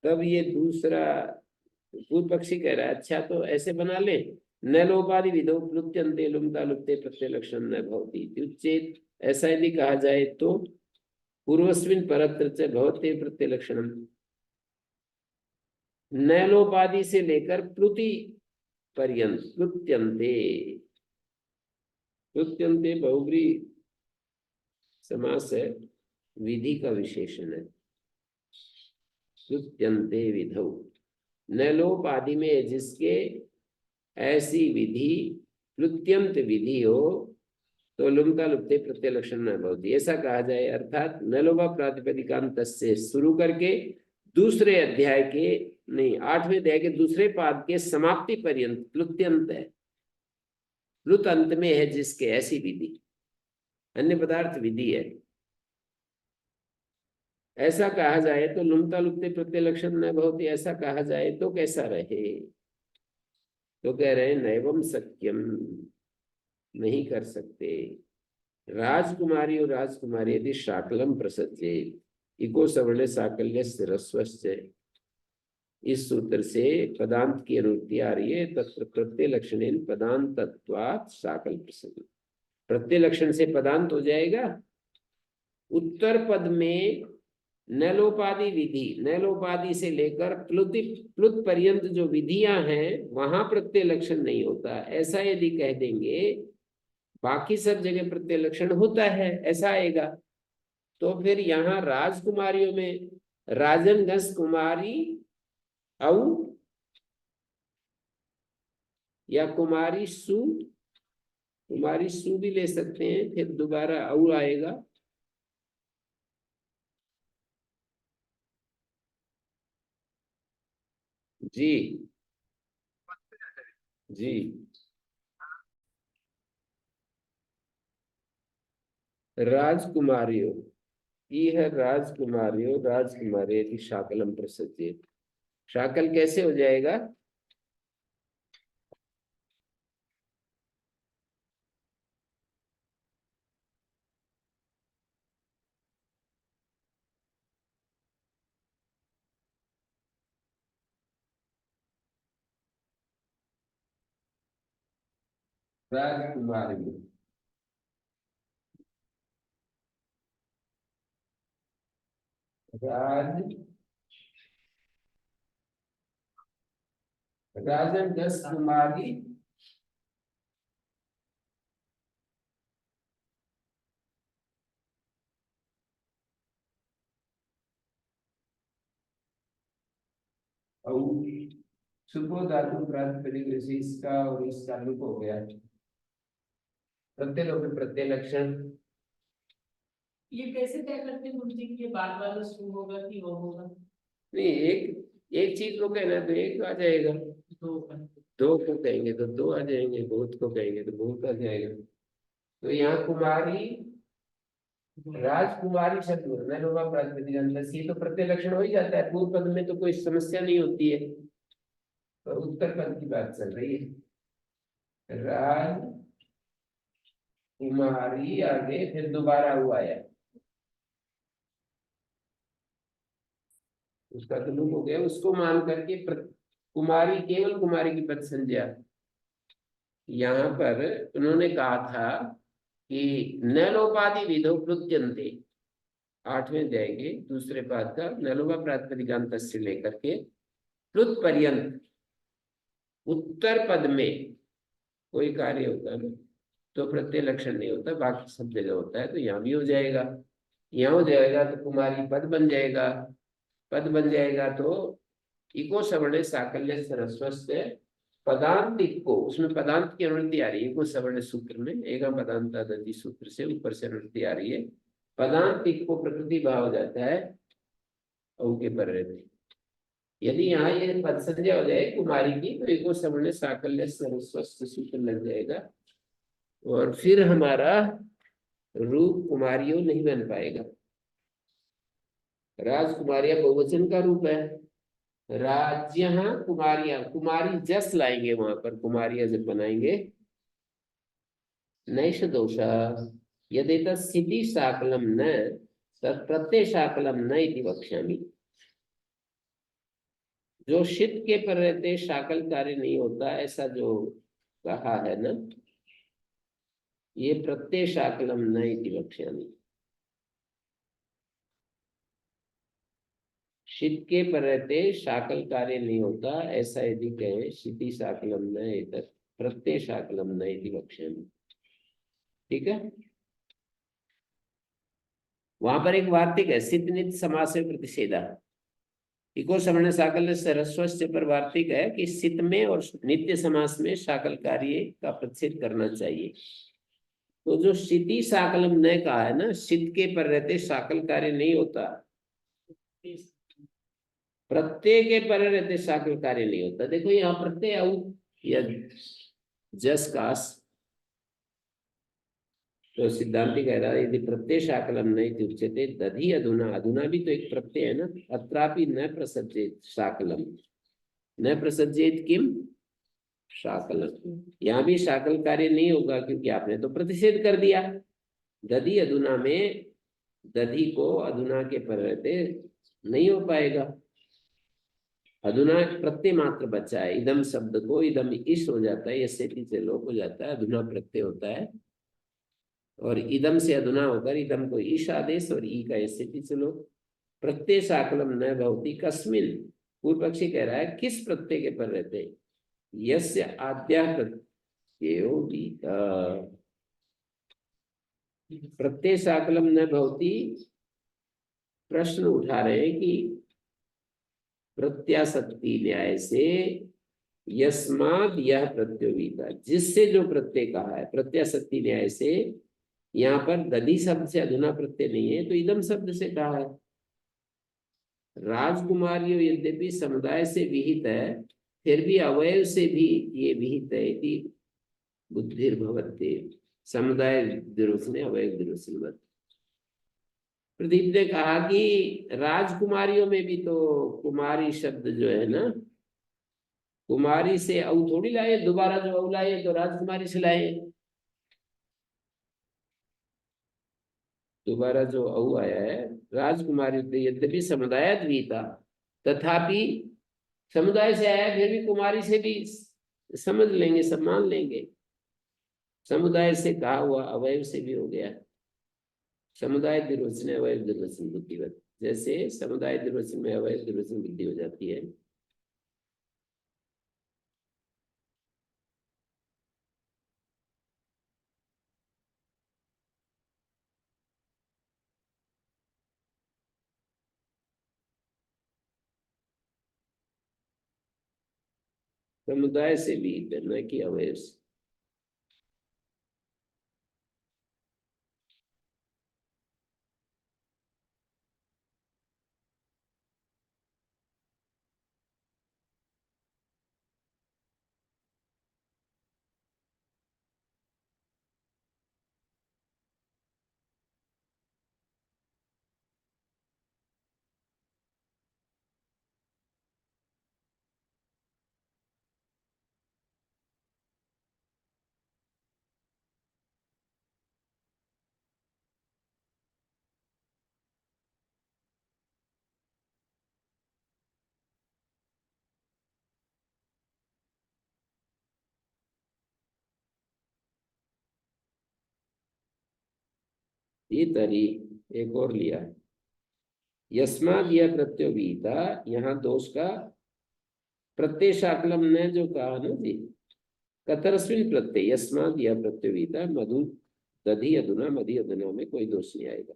तब ये दूसरा पूर्व पक्षी कह रहा है अच्छा तो ऐसे बना ले, न लोपादि विधौ प्लुत्यन्ते लुम्ता लुप्ते प्रत्यय लक्षण न भवति इत्युच्चेत्। ऐसा यदि कहा जाए तो पूर्वस्मिन् परत्र च भवते प्रत्यय लक्षणम, न लोपादि से लेकर प्लुति पर्यंत, प्लुत्यन्ते, प्लुत्यन्ते बहुब्री समास है, विधि का विशेषण है। प्लुत्यन्ते विधौ, न लोप आदि में जिसके ऐसी विधि प्लुत्यंत विधि हो तो लुमता लुप्ते प्रत्यय लक्षण न भवति, ऐसा कहा जाए। अर्थात न लोभा प्रातिपदिकांत से शुरू करके दूसरे अध्याय के, नहीं 8वें अध्याय के दूसरे पाद के समाप्ति पर्यंत प्लुत्यंत है, प्लुत अंत में है जिसके ऐसी विधि, अन्य पदार्थ विधि है, ऐसा कहा जाए तो लुमता लुप्ते प्रत्यय लक्षण न भवति, ऐसा कहा जाए तो कैसा रहे? तो कह रहे हैं नैवम सत्यम, नहीं कर सकते। राजकुमारी और राजकुमारी यदि शाकलम प्रसज्जे, इको सवर्ण साकल्य रस्वस्य, इस सूत्र से पदांत की अनुवृत्ति आ रही है। तत्र प्रत्यय लक्षण पदांत तत्वात् साकल प्रसन्न, प्रत्यय लक्षण से पदांत हो जाएगा। उत्तर पद में नलोपादि विधि, नलोपादि से लेकर प्लुति प्लुत पर्यंत जो विधियां हैं वहां प्रत्यय लक्षण नहीं होता, ऐसा यदि कह देंगे, बाकी सब जगह प्रत्यय लक्षण होता है ऐसा आएगा, तो फिर यहाँ राजकुमारियों में राजन गस कुमारी औ या कुमारी सु, कुमारी सु भी ले सकते हैं, फिर दोबारा औ आएगा। जी जी, राजकुमारियों, इह राजकुमारियो राजकुमारी यदि शाकलम प्रसज्येत। शाकल कैसे हो जाएगा? राजकुमारी, राज राजन 10 कुमारी और सुबह धातु प्रातिपदिक जैसे इसका और इसका लुप हो गया। प्रत्यय लोप में प्रत्यय लक्षण। ये कैसे तय करते हैं गुरुजी की ये बार बार शुरू होगा कि वो होगा? नहीं, एक एक चीज को कहना है तो एक आ जाएगा, तो दो को कहेंगे तो दो आ जाएंगे, बहुत को कहेंगे तो बहुत आ जाएगा। तो यहाँ कुमारी राजकुमारी शब्द नैनोवा प्रातिपदिक अंत से, ये तो प्रत्यय लक्षण हो ही जाता है। पूर्व पद में तो कोई समस्या नहीं होती है, पर उत्तर पद की बात चल रही है। राजकुमारी आगे फिर दोबारा हुआ है, उसका तो लुप हो गया। उसको मान करके कुमारी केवल कुमारी की पद संज्ञा। यहाँ पर उन्होंने कहा था कि नलोपादि विधो प्लुत्यन्ते, 8वें जाएंगे दूसरे पाद का, नलोपा प्रातिपदिकांत से लेकर के प्लुत पर्यंत उत्तर पद में कोई कार्य होता है ना तो प्रत्यय लक्षण नहीं होता, बाकी सब जगह होता है। तो यहाँ भी हो जाएगा, यहाँ हो जाएगा तो कुमारी पद बन जाएगा। पद बन जाएगा तो इको सवर्ण साकल्य सरस्वस्य पदांत को, उसमें पदांत की अनुवृत्ति आ रही है। इको सवर्ण सूत्र में एवं पदांत दधि सूत्र से ऊपर से अनुवृत्ति आ रही है। पदांत को प्रकृति भाव हो जाता है औ के पर रहते। यदि यहाँ ये पद संज्ञा हो जाए कुमारी की तो इको सवर्ण साकल्य सरस्वस्य सूत्र लग जाएगा और फिर हमारा रूप कुमारियों नहीं बन पाएगा। राजकुमारियां बहुवचन का रूप है। राज्य कुमारियां, कुमारी जस लाएंगे वहां पर, कुमारियां जब बनाएंगे। नैष दोष यदि स्थिति शाकलम न प्रत्यय शाकलम न इति वक्ष्यामि। जो शीत के पर रहते शाकल कार्य नहीं होता, ऐसा जो कहा है ना, ये प्रत्यय शाकलम न इति वक्ष्यामि। शीत के पर रहते शाकल कार्य नहीं होता, ऐसा यदि कहे शिति शाकलम न एतत् प्रत्यय शाकलम न इति वक्ष्यामि। ठीक है, वहां पर एक वार्तिक है, सित नित समास में प्रतिषेधा। इको सवर्ण साकल्य सरस्वस्य पर वार्तिक है कि सित में और नित्य समास में शाकल कार्य का प्रतिषेध करना चाहिए। तो जो शिति शाकलम न कहा है ना, शीत के पर रहते शाकल कार्य नहीं होता, प्रत्यय के पर रहते शाकल कार्य नहीं होता। देखो यहाँ प्रत्यय या जस कास, तो सिद्धांति कह रहा है यदि प्रत्यय शाकलम नहीं उच्यते दधि अधुना, अधुना भी तो एक प्रत्यय है ना। अत्रापि न प्रसज्जेत शाकलम, न प्रसज्जेत किम शाकलम, यहाँ भी शाकल कार्य नहीं होगा क्योंकि आपने तो प्रतिषेध कर दिया। दधि अधुना में दधि को अधुना के पर रहते नहीं हो पाएगा। अधुना प्रत्यय मात्र बचा है, इदम शब्द को इदम इस हो जाता है, यसे से लोप हो जाता है, अधुना प्रत्यय होता है। और इदम से अधुना होकर इदम को ईश आदेश और ई का स्थिति से लोप। प्रत्यय शाकलम न भवति कस्मिन, पूर्व पक्षी कह रहा है किस प्रत्यय के पर रहते, यस्य आद्या प्रत्ययो प्रत्यय शाकलम न भवति। प्रश्न उठा रहे हैं कि प्रत्याशक्ति न्याय से यस्माद यह प्रत्योगिता, जिससे जो प्रत्यय कहा है प्रत्याशक्ति न्याय से, यहाँ पर दधि शब्द से अधुना प्रत्यय नहीं है तो इदम शब्द से कहा है। राजकुमारियों यद्यपि समुदाय से विहित है, फिर भी अवयव से भी ये विहित है कि बुद्धिर्भवते, समुदाय दुरुस्ने अवयव दुरुस्ने। प्रदीप ने कहा कि राजकुमारियों में भी तो कुमारी शब्द जो है ना, कुमारी से औ थोड़ी लाए, दोबारा जो औ लाए तो राजकुमारी से लाए। दोबारा जो औ आया है राजकुमारी, तो यद्यपि समुदाय द्विता, तथापि समुदाय से आया, फिर भी कुमारी से भी समझ लेंगे, सब मान लेंगे। समुदाय से कहा हुआ अवयव से भी हो गया। समुदाय द्विवचन अवयव द्विवचन बुद्धिवत, जैसे समुदाय द्विवचन में अवयव द्विवचन बुद्धि हो जाती है। समुदाय से भी, न कि अवयव से। ये तरी एक और लिया, यस्माद यह प्रत्यय विहिता, यहाँ दोष का प्रत्यय शाकलम ने जो कहा ना जी, कतरस्मिन प्रत्यय यस्माद यह प्रत्यय विहिता, मधु दधि अधुना मधि अधुना में कोई दोष नहीं आएगा।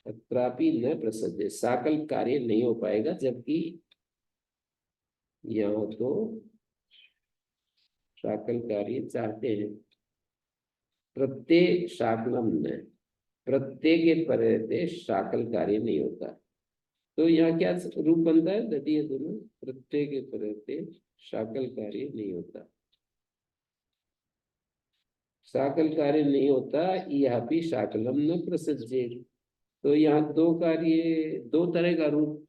अत्रापि न प्रसज्य, साकल कार्य नहीं हो पाएगा, जबकि यहाँ तो साकल कार्य चाहते हैं। प्रत्यय शाकलम न, प्रत्यय के परे शाकल कार्य नहीं होता, तो यहाँ क्या रूप बनता है, दधि अधुना, प्रत्यय के परे शाकल कार्य नहीं होता। शाकल कार्य नहीं होता, यह भी शाकलम न प्रसज्जे, तो यहाँ दो कार्य, दो तरह का रूप,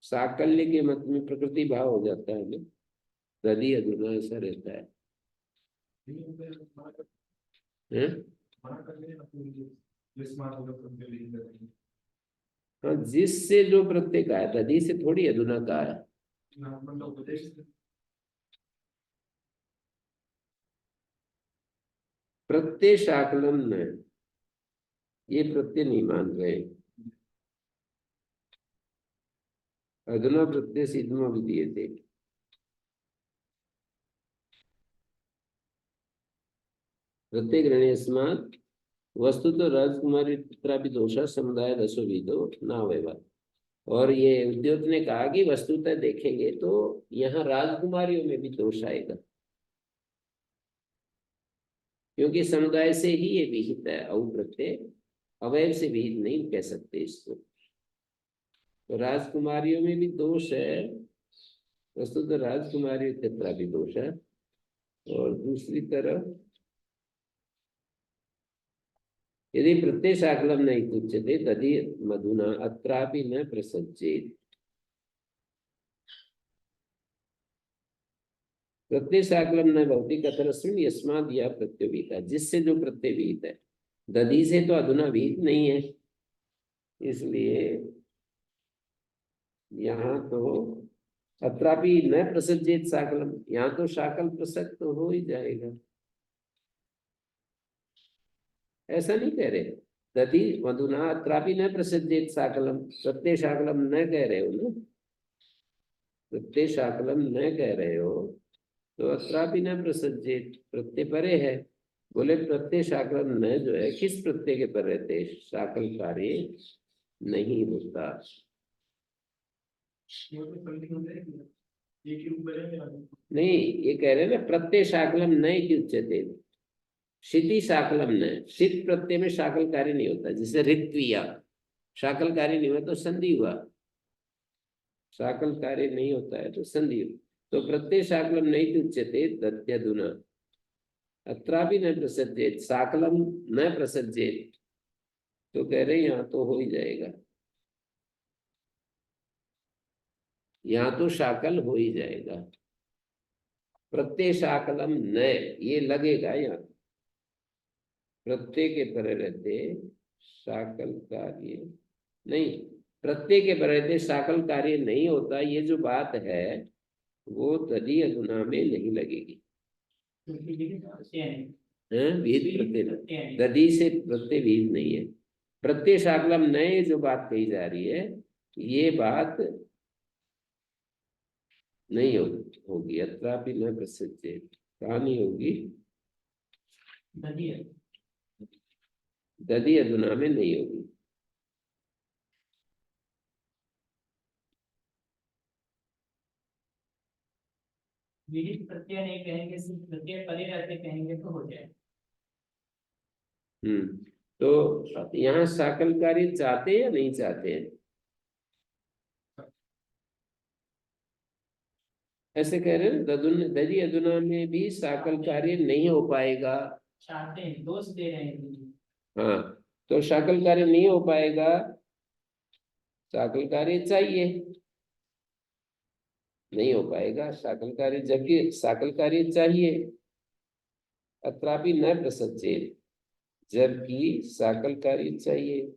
साकल्य के मत में प्रकृति भाव हो जाता है ना, दधि अधुना ऐसा रहता है। हैं? हाँ, जिससे जो प्रत्यय का है, दधि से थोड़ी अधुना का है। प्रत्यय शाकलम न, ये प्रत्यय नहीं मान रहे। अधुना प्रत्यय सिद्धमा विधीयते, प्रत्यय ग्रहणस्मात् वस्तु तो राजकुमारी पुत्रापि दोषा समुदाय दसो विदो ना व्यवहार। और ये उद्योग ने कहा कि वस्तुतः देखेंगे तो यहाँ राजकुमारियों में भी दोष आएगा, क्योंकि समुदाय से ही ये विहित है। औ प्रत्यय अवयव से विहित नहीं कह सकते इसको, तो राजकुमारियों में भी दोष है, वस्तुतः राजकुमारी क्षेत्रा भी दोष है। और दूसरी तरफ यदि प्रत्यय शाकलम नहीं उच्यते तदि मधुना अत्रापि न प्रसज्जेत। प्रत्यय शाकलम न भवति कतरस्मिन् यस्माद् यह प्रत्यय विहिता, जिससे जो प्रत्यय विहित है, दधि से तो अधुना विहित नहीं है, इसलिए यहाँ तो अत्रापि न प्रसज्जेत शाकलम, यहाँ तो शाकल प्रसक्त तो हो ही जाएगा। ऐसा नहीं कह रहे, दधि मधुना अत्रापि न प्रसज्जेत शाकलम, प्रत्यय शाकलम न कह रहे हो ना, प्रत्यय शाकलम न कह रहे हो, तो अत्रापि न प्रसज्जेत प्रत्यय परे है। बोले प्रत्यय शाकलम न जो है, किस प्रत्यय के पर रहते, शाकल कार्य नहीं होता। नहीं, ये कह रहे ना प्रत्यय शाकलम न उच्यते, क्षिति शाकलम न, क्षित प्रत्यय में शाकल कार्य नहीं होता, जैसे ऋत्विया शाकल कार्य नहीं हुआ तो संधि हुआ, शाकल कार्य नहीं होता है तो संधि। तो प्रत्यय शाकलम नहीं उच्यते दध्यधुना, अत्रापि न प्रसज्जेत, साकलम न प्रसज्जेत, तो कह रहे यहाँ तो हो ही जाएगा, यहाँ तो शाकल हो ही जाएगा। प्रत्यय शाकलम न, ये लगेगा यहाँ, प्रत्यय के पर रहते शाकल कार्य नहीं, प्रत्यय के पर रहते शाकल कार्य नहीं होता, ये जो बात है वो तदी अधुना में नहीं लगेगी। विहित प्रत्यय नहीं, दधी से प्रत्यय विहित नहीं है। प्रत्यय शाकलम नए जो बात कही जा रही है, ये बात नहीं होगी। अत्रापि न प्रसिद्ध, कहाँ नहीं होगी? दधी अधुना में नहीं होगी। विहित प्रत्यय नहीं कहेंगे, सिर्फ प्रत्यय परे रहते कहेंगे तो हो जाए। तो यहाँ शाकल कार्य चाहते हैं या नहीं चाहते हैं? ऐसे कह रहे हैं दधी अधुना में भी शाकल कार्य नहीं हो पाएगा। चाहते हैं, दोष दे रहे हैं। हाँ, तो शाकल कार्य नहीं हो पाएगा, शाकल कार्य चाहिए, नहीं हो पाएगा शाकल कार्य, जबकि शाकल कार्य चाहिए। अत्रापि न प्रसज्जेत, जबकि शाकल कार्य चाहिए।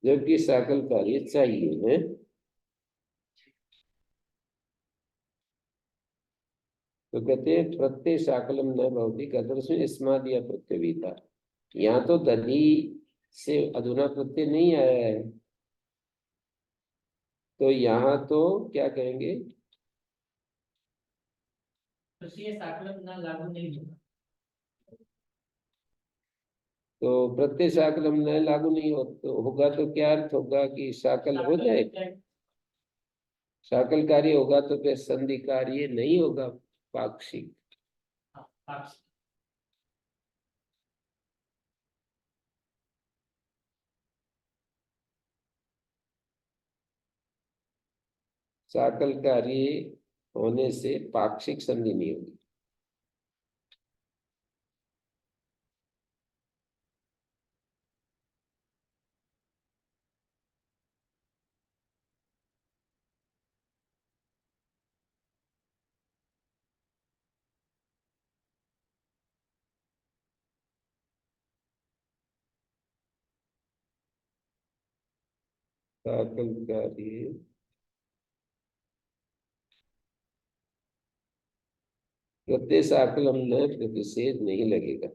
जबकि शाकल कार्य चाहिए है। तो कहते हैं प्रत्यय शाकलम न भवति कदर्शन इस्माद या प्रत्यवीता। यहाँ तो दधी से अधुना प्रत्यय नहीं आया है, तो यहाँ तो क्या कहेंगे? प्रत्यय शाकलम न लागू नहीं होगा। तो प्रत्यय शाकलम न लागू नहीं होगा तो क्या अर्थ होगा कि शाकल हो जाए? शाकल कार्य होगा तो फिर संधि कार्य नहीं होगा, पाक्षिक। शाकल कार्य होने से पाक्षिक संधि नहीं होगी। शाकल कार्य प्रत्यय शाकलम न प्रतिषेध नहीं लगेगा।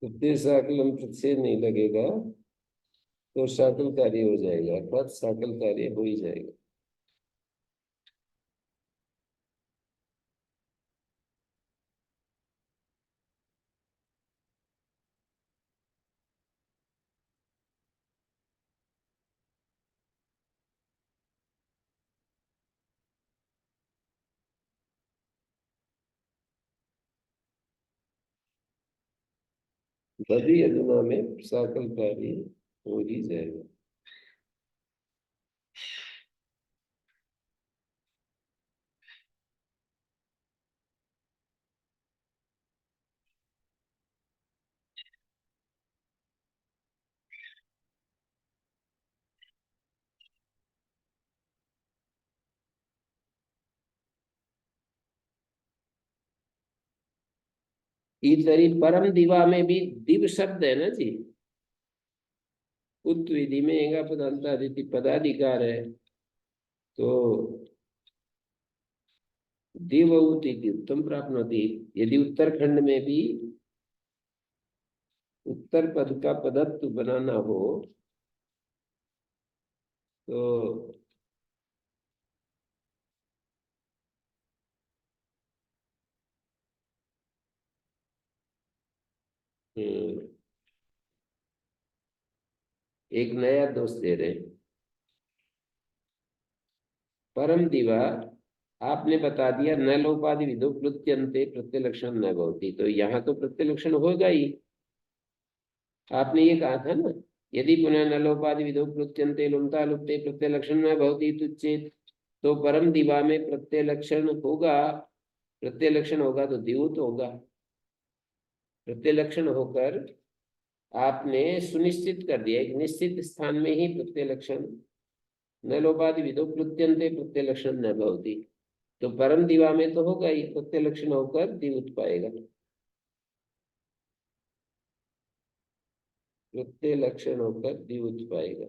प्रत्यय शाकलम प्रतिषेध नहीं लगेगा तो शाकल कार्य हो जाएगा, अर्थात शाकल कार्य हो ही जाएगा। दधी अधुना में शाकल कार्य हो ही जाएगा। ईतरी परम दिवा में भी दिव शब्द है ना जी। उत विधि में एगा पदांत अदिति पदाधिकार है, तो दिवउत इति उत्तम प्राप्नोति। यदि उत्तरखंड में भी उत्तर पद का पदत्व बनाना हो तो एक नया दोष दे रहे हैं। परम दिवा आपने बता दिया न लोपादि विधो प्रत्यंते प्रत्यलक्षण न भवति, तो यहाँ तो प्रत्यलक्षण होगा ही। आपने ये कहा था ना, यदि पुनः न लोपादि विधो प्रत्यंते लुमता लुप्ते प्रत्यलक्षण न भवति तो चेत, तो परम दिवा में प्रत्यलक्षण होगा। प्रत्यलक्षण होगा तो द्युत होगा। प्रत्यलक्षण होकर आपने सुनिश्चित कर दिया एक निश्चित स्थान में ही प्रत्यलक्षण, न लोपादि विधो प्रत्यंते प्रत्यलक्षण न भवति, तो परम दिवा में तो होगा ही, प्रत्यलक्षण होकर द्युत पाएगा। प्रत्यलक्षण होकर द्युत पाएगा।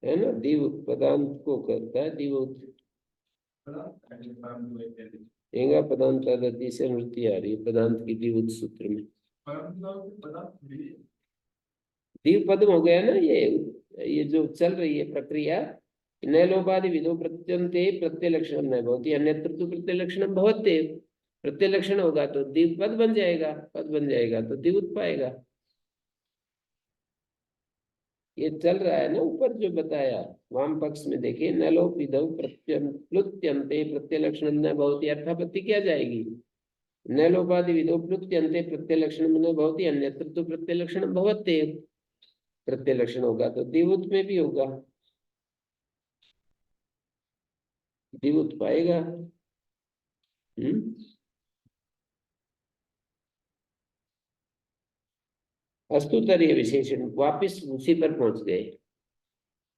है ना, दिव पदांत को करता है दिवउत। एंगा पदांत आदि से वृत्ति आ रही है पदांत की दिवउत सूत्र में। दिव पद हो गया ना ये जो चल रही है प्रक्रिया। न लोपादि विधो प्रत्यंते प्रत्यलक्षण न भवति अन्यत्र तो प्रत्यलक्षण भवते। प्रत्यलक्षण होगा तो दिव पद बन जाएगा, पद बन जाएगा तो दिवउत पाएगा। ये चल रहा है ना ऊपर जो बताया, वाम पक्ष में देखिए, न लोप विधौ प्लुत्यंते प्रत्यलक्षण न भवति, अर्थापत्ति क्या जाएगी? न लोपादि विधौ प्लुत्यंते प्रत्यलक्षण न भवति अन्यत्र तो प्रत्यलक्षण भवते। प्रत्यलक्षण होगा तो दिवुत में भी होगा, दिवुत पाएगा। अस्तुतरीय विशेषण, वापिस उसी पर पहुंच गए।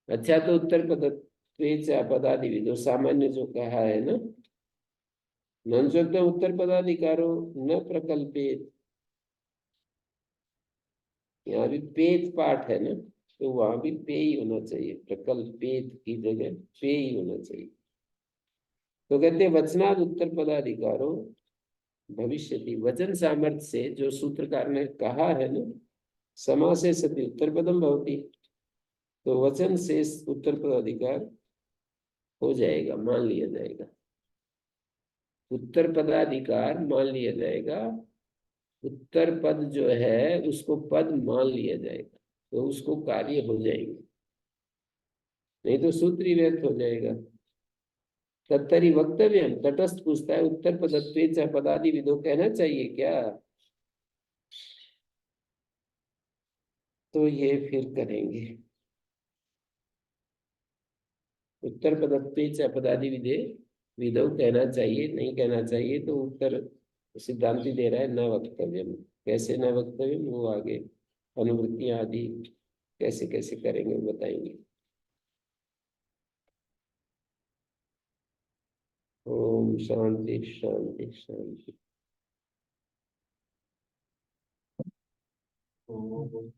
अच्छा, तो उत्तर पदादि विधो सामान्य जो कहा है ना, नंसोक्त उत्तर पदाधिकारो न प्रकल्पित, यहाँ भी पेत पाठ है ना, तो वहां भी पे ही होना चाहिए, प्रकल्पित की जगह पे ही होना चाहिए। तो कहते हैं वचनाद उत्तर पदाधिकारो भविष्यति, वचन सामर्थ्य से जो सूत्रकार ने कहा है ना, समासे सति उत्तर पदम भवति, तो वचन से उत्तर पदाधिकार हो जाएगा, मान लिया जाएगा। उत्तर पदाधिकार मान लिया जाएगा, उत्तर पद जो है उसको पद मान लिया जाएगा, तो उसको कार्य हो जाएंगे, नहीं तो सूत्र ही व्यर्थ हो जाएगा। तत्तरी वक्तव्य, तटस्थ पूछता है उत्तर पदत्वे पदादि विधो कहना चाहिए क्या? तो ये फिर करेंगे उत्तर पदत्वे पदादि विधे विधो कहना चाहिए नहीं कहना चाहिए, तो उत्तर सिद्धांति दे रहा है न वक्तव्य। कैसे न वक्तव्य, वो आगे अनुवृत्तियां आदि कैसे कैसे करेंगे वो बताएंगे। ओम शांति शांति शांति। ओम